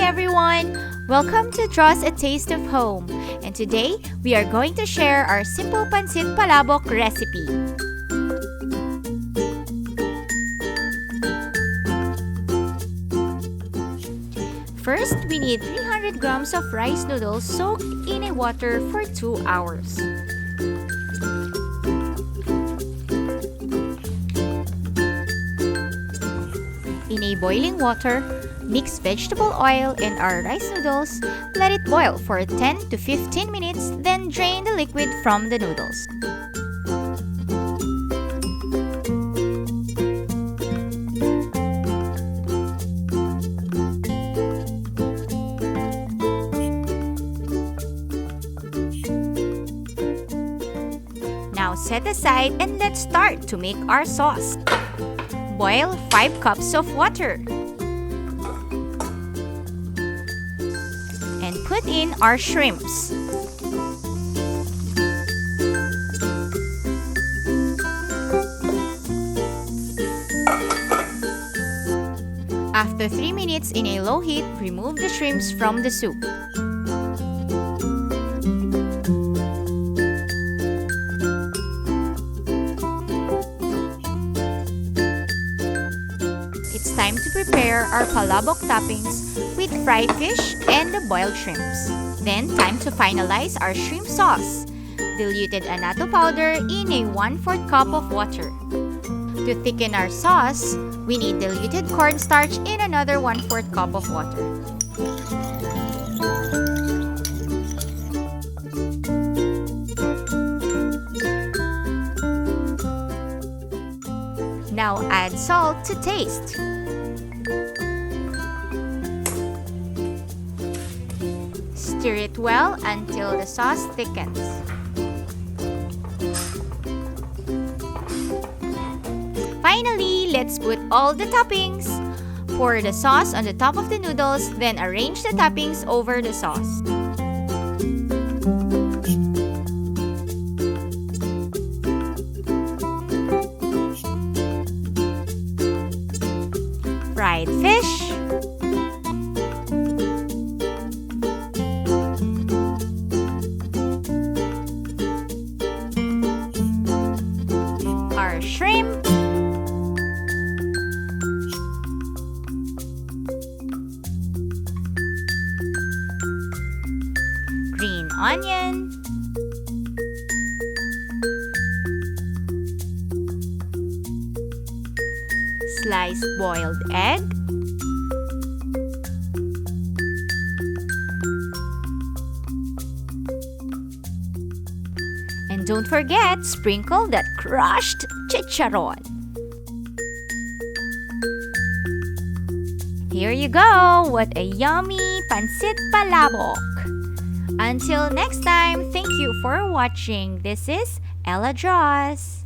everyone! Welcome to Dros, a Taste of Home. And today, we are going to share our simple Pancit Palabok recipe. First, we need 300 grams of rice noodles soaked in a water for 2 hours. In a boiling water, mix vegetable oil and our rice noodles. Let it boil for 10 to 15 minutes, then drain the liquid from the noodles. Now set aside and let's start to make our sauce. Boil 5 cups of water. And put in our shrimps. After 3 minutes in a low heat, remove the shrimps from the soup. It's time to prepare our palabok toppings with fried fish and the boiled shrimps. Then, time to finalize our shrimp sauce. Diluted annatto powder in a 1/4 cup of water. To thicken our sauce, we need diluted cornstarch in another 1/4 cup of water. Now add salt to taste. Stir it well until the sauce thickens. Finally, let's put all the toppings. Pour the sauce on the top of the noodles, then arrange the toppings over the sauce. Fried fish, our shrimp, green onion, sliced boiled egg, and don't forget, sprinkle that crushed chicharon. Here you go! What a yummy Pancit Palabok! Until next time, thank you for watching. This is Ella Dros.